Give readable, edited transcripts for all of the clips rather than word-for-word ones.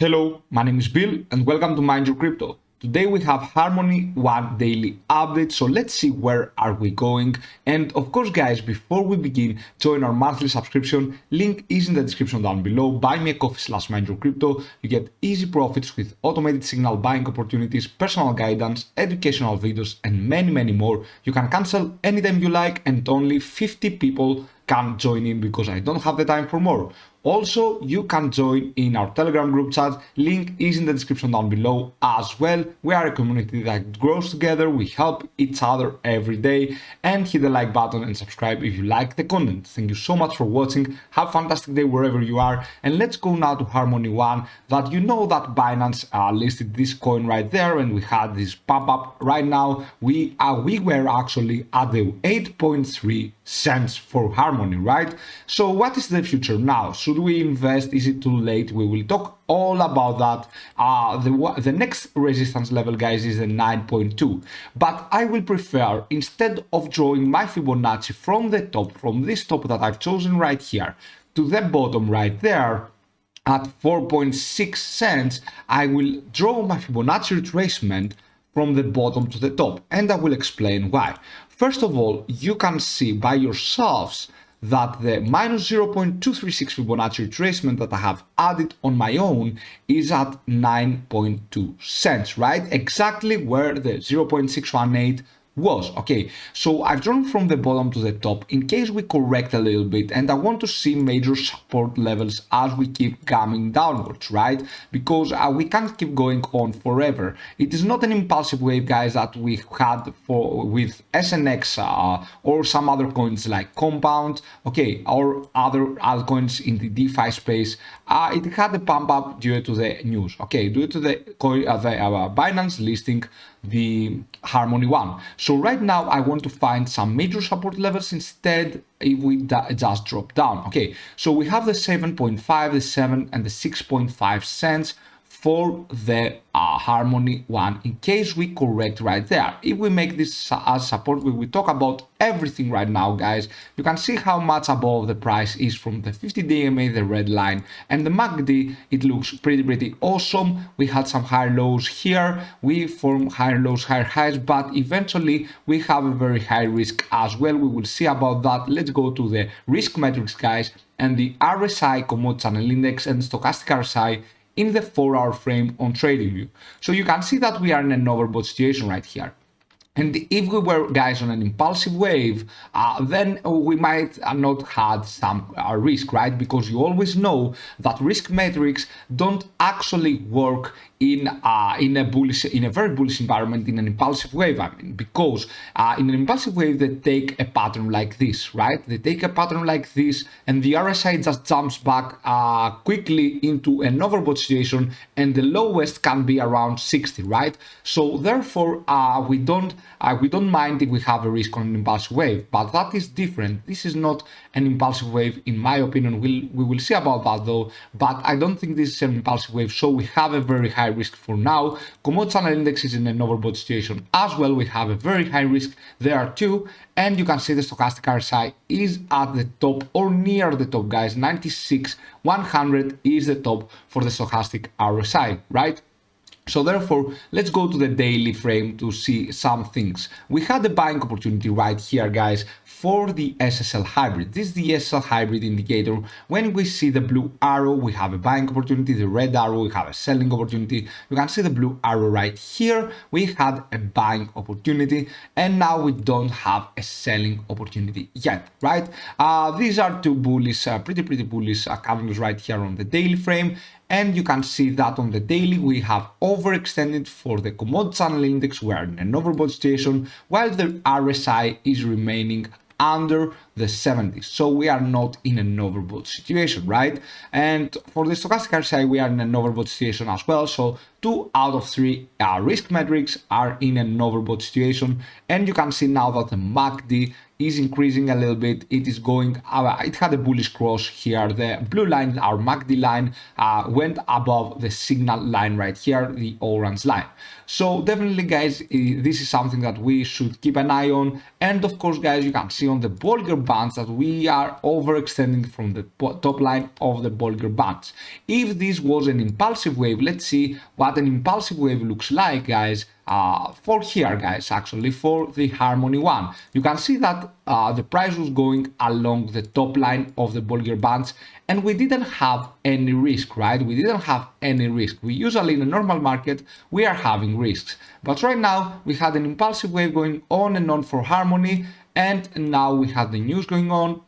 Hello, my name is Bill and welcome to Mind Your Crypto. Today we have Harmony 1 daily update, so let's see where are we going. And of course guys, before we begin, join our monthly subscription, link is in the description down below. Buy me a coffee/Mind Your Crypto. You get easy profits with automated signal buying opportunities, personal guidance, educational videos and many more. You can cancel anytime you like and only 50 people can join in because I don't have the time for more. Also, you can join in our Telegram group chat, link is in the description down below as well. We are a community that grows together, we help each other every day, and hit the like button and subscribe if you like the content. Thank you so much for watching, have a fantastic day wherever you are, and let's go now to Harmony 1. That you know that Binance listed this coin right there and we had this pump up. Right now we were actually at the 8.3 cents for Harmony, right? So what is the future now? Should we invest? Is it too late? We will talk all about that. The next resistance level, guys, is the 9.2, but I will prefer, instead of drawing my Fibonacci from the top, from this top that I've chosen right here to the bottom right there at 4.6 cents, I will draw my Fibonacci retracement from the bottom to the top, and I will explain why. First of all, you can see by yourselves that the minus 0.236 Fibonacci retracement that I have added on my own is at 9.2 cents, right? Exactly where the 0.618 was. Okay, so I've drawn from the bottom to the top in case we correct a little bit, and I want to see major support levels as we keep coming downwards, right? Because we can't keep going on forever. It is not an impulsive wave, guys, that we had with SNX or some other coins like Compound, okay, or other altcoins in the DeFi space. It had a pump up due to the news, okay, due to the Binance listing the Harmony 1. So right now I want to find some major support levels instead if we just drop down. Okay, so we have the 7.5, the 7 and the 6.5 cents for the Harmony 1 in case we correct right there. If we make this as support, we will talk about everything right now, guys. You can see how much above the price is from the 50-day EMA, the red line, and the MACD. It looks pretty awesome. We had some higher lows here, we formed higher lows, higher highs, but eventually we have a very high risk as well. We will see about that. Let's go to the risk metrics, guys, and the RSI commodity channel index and stochastic RSI in the 4-hour frame on TradingView. So you can see that we are in an overbought situation right here. And if we were, guys, on an impulsive wave, then we might not have some risk, right? Because you always know that risk metrics don't actually work in a very bullish environment, in an impulsive wave. I mean, because in an impulsive wave they take a pattern like this, right? They take a pattern like this, and the RSI just jumps back quickly into an overbought situation, and the lowest can be around 60, right? So therefore, we don't mind if we have a risk on an impulsive wave, but that is different. This is not an impulsive wave, in my opinion. We will see about that though, but I don't think this is an impulsive wave, so we have a very high risk for now. Commodity channel index is in an overbought situation as well. We have a very high risk there too, and you can see the stochastic RSI is at the top or near the top, guys. 96,100 is the top for the stochastic RSI, right? So therefore, let's go to the daily frame to see some things. We had a buying opportunity right here, guys, for the SSL hybrid. This is the SSL hybrid indicator. When we see the blue arrow, we have a buying opportunity. The red arrow, we have a selling opportunity. You can see the blue arrow right here. We had a buying opportunity, and now we don't have a selling opportunity yet, right? These are two bullish, pretty bullish candles right here on the daily frame. And you can see that on the daily we have overextended for the commodity channel index. We are in an overbought situation while the RSI is remaining under the 70s. So we are not in an overbought situation, right? And for the stochastic RSI, we are in an overbought situation as well. So 2 out of 3 risk metrics are in an overbought situation. And you can see now that the MACD is increasing a little bit. It is going, it had a bullish cross here. The blue line, our MACD line, went above the signal line right here, the orange line. So definitely guys, this is something that we should keep an eye on. And of course guys, you can see on the Bollinger Bands that we are overextending from the top line of the Bollinger Bands. If this was an impulsive wave, let's see what an impulsive wave looks like, guys. For here, guys, actually for the Harmony one, you can see that the price was going along the top line of the Bollinger Bands, and we didn't have any risk, right? We didn't have any risk. We usually in a normal market we are having risks, but right now we had an impulsive wave going on and on for Harmony, and now we have the news going on.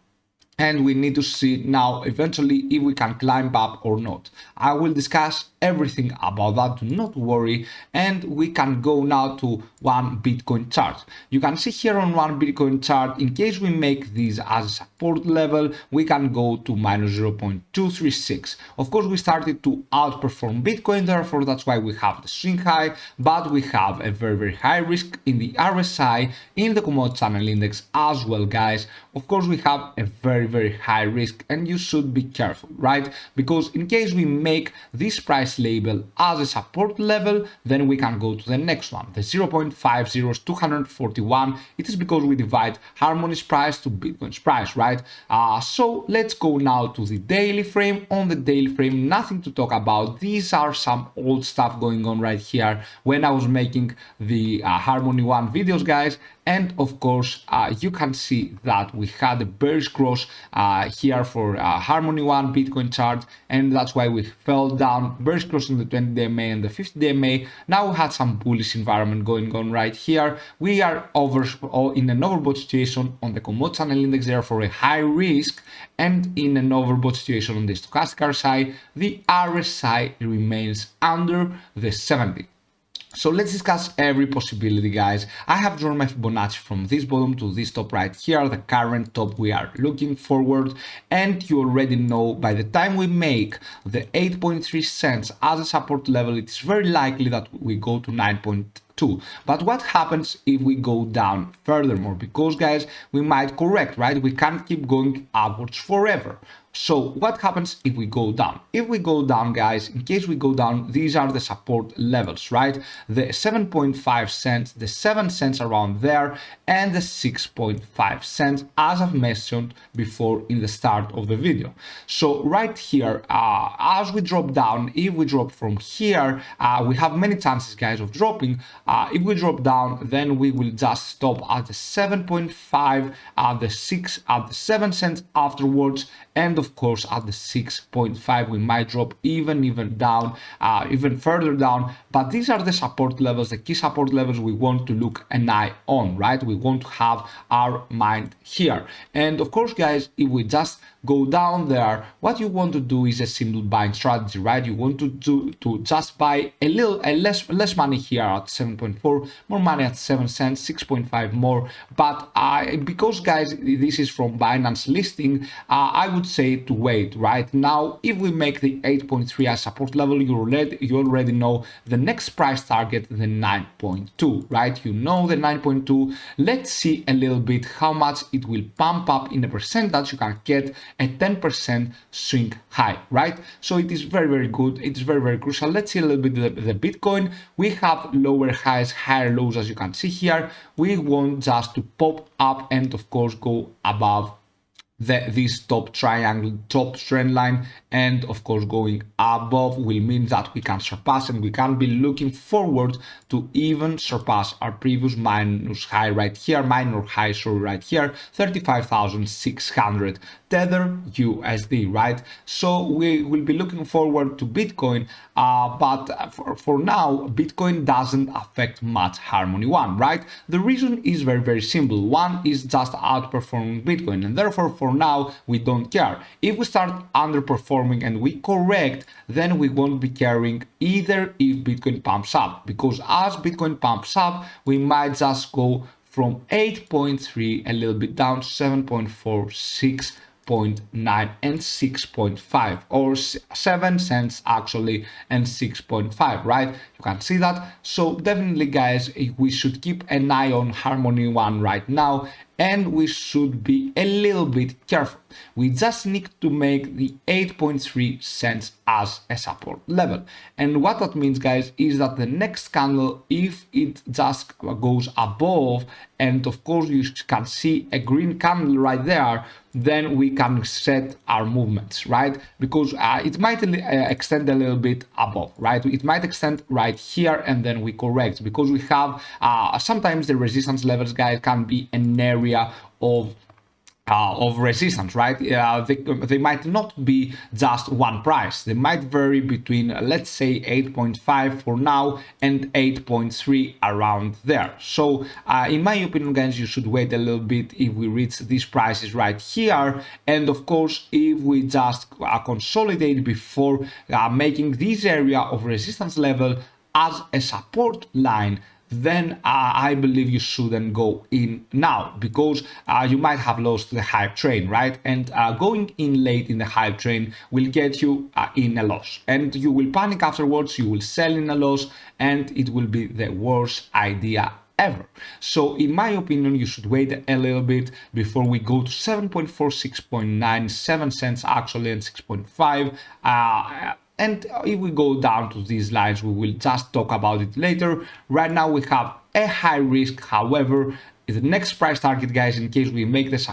And we need to see now eventually if we can climb up or not. I will discuss everything about that, do not worry. And we can go now to one Bitcoin chart. You can see here on one Bitcoin chart, in case we make this as a support level, we can go to minus 0.236. Of course, we started to outperform Bitcoin, therefore that's why we have the swing high, but we have a very high risk in the RSI, in the commodity channel index as well, guys. Of course, we have a very high risk, and you should be careful, right? Because in case we make this price label as a support level, then we can go to the next one, the 0.50 241. It is because we divide Harmony's price to Bitcoin's price, right? So let's go now to the daily frame. On the daily frame, nothing to talk about. These are some old stuff going on right here when I was making the Harmony one videos, guys. And of course, you can see that we had a bearish cross here for Harmony one Bitcoin chart, and that's why we fell down, bearish cross in the 20-day MA and the 50-day MA. Now we had some bullish environment going on right here. We are in an overbought situation on the commodity channel index, therefore a high risk, and in an overbought situation on the stochastic RSI, the RSI remains under the 70. So let's discuss every possibility, guys. I have drawn my Fibonacci from this bottom to this top right here, the current top we are looking forward, and you already know by the time we make the 8.3 cents as a support level, it is very likely that we go to 9.2. But what happens if we go down furthermore? Because guys, we might correct, right? We can't keep going upwards forever. So what happens if we go down? If we go down, guys, in case we go down, these are the support levels, right? The 7.5 cents, the 7 cents around there, and the 6.5 cents, as I've mentioned before in the start of the video. So right here, as we drop down, if we drop from here, we have many chances, guys, of dropping. If we drop down, then we will just stop at the 7.5, at the 6, at the 7 cents afterwards, and of course at the 6.5 we might drop even down, even further down. But these are the support levels, the key support levels we want to look an eye on, right? We want to have our mind here. And of course, guys, if we just go down there, what you want to do is a simple buying strategy, right? You want to just buy a less money here at 7.4, more money at 7 cents, 6.5 more. But because guys, this is from Binance listing, I would say to wait. Right now, if we make the 8.3 as support level, you already know the next price target, the 9.2, right? You know the 9.2. Let's see a little bit how much it will pump up in a percentage. You can get a 10% swing high, right? So it is very good. It's very crucial. Let's see a little bit the Bitcoin. We have lower highs, higher lows, as you can see here. We want just to pop up and of course go above this top triangle, top trend line, and of course going above will mean that we can surpass, and we can be looking forward to even surpass our previous minor high right here, 35,600 Tether USD, right? So we will be looking forward to Bitcoin, but for now, Bitcoin doesn't affect much Harmony one, right? The reason is very simple. One is just outperforming Bitcoin, and therefore for now we don't care. If we start underperforming and we correct, then we won't be caring either if Bitcoin pumps up, because as Bitcoin pumps up, we might just go from 8.3 a little bit down to 7.4, 6.9 and 6.5, or 7 cents actually and 6.5, right? You can see that. So definitely, guys, we should keep an eye on Harmony one right now. and we should be a little bit careful. We just need to make the 8.3 cents as a support level. And what that means, guys, is that the next candle, if it just goes above, and of course you can see a green candle right there, then we can set our movements, right? Because it might extend a little bit above, right? It might extend right here, and then we correct, because we have sometimes the resistance levels, guys, can be an area of resistance, right? They might not be just one price. They might vary between, let's say, 8.5 for now and 8.3 around there. So in my opinion, guys, you should wait a little bit if we reach these prices right here, and of course if we just consolidate before making this area of resistance level as a support line, then I believe you shouldn't go in now, because you might have lost the hype train, right? And going in late in the hype train will get you in a loss, and you will panic afterwards, you will sell in a loss, and it will be the worst idea ever. So in my opinion, you should wait a little bit before we go to 7.4, 6.9, 7 cents actually, and 6.5. And if we go down to these lines, we will just talk about it later. Right now we have a high risk. However, the next price target, guys, in case we make this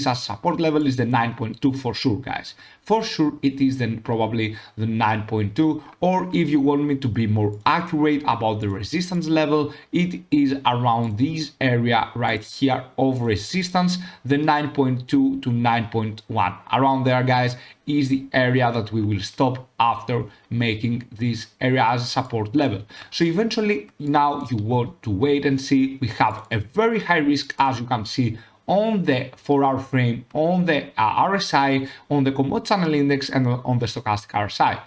as support level, is the 9.2 for sure, guys. For sure, it is then probably the 9.2, or if you want me to be more accurate about the resistance level, it is around this area right here of resistance, the 9.2 to 9.1. Around there, guys, is the area that we will stop after making this area as a support level. So eventually, now you want to wait and see. We have a very high risk, as you can see, on the 4-hour frame, on the RSI, on the commodity channel index, and on the stochastic RSI.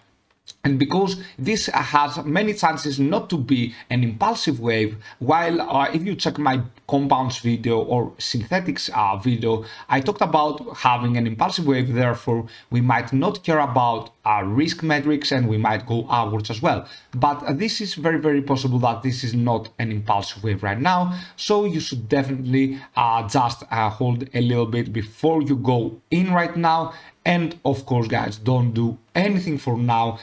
And because this has many chances not to be an impulsive wave, while if you check my compounds video or synthetics video, I talked about having an impulsive wave, therefore we might not care about risk metrics and we might go upwards as well. But this is very, very possible that this is not an impulsive wave right now, so you should definitely just hold a little bit before you go in right now. And of course, guys, don't do anything for now.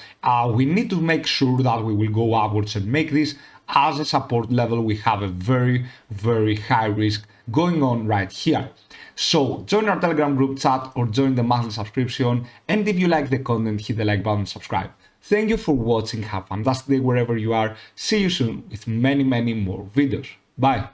We need to make sure that we will go upwards and make this as a support level. We have a very, very high risk going on right here. So join our Telegram group chat or join the monthly subscription. And if you like the content, hit the like button and subscribe. Thank you for watching. Have a fantastic day wherever you are. See you soon with many, many more videos. Bye.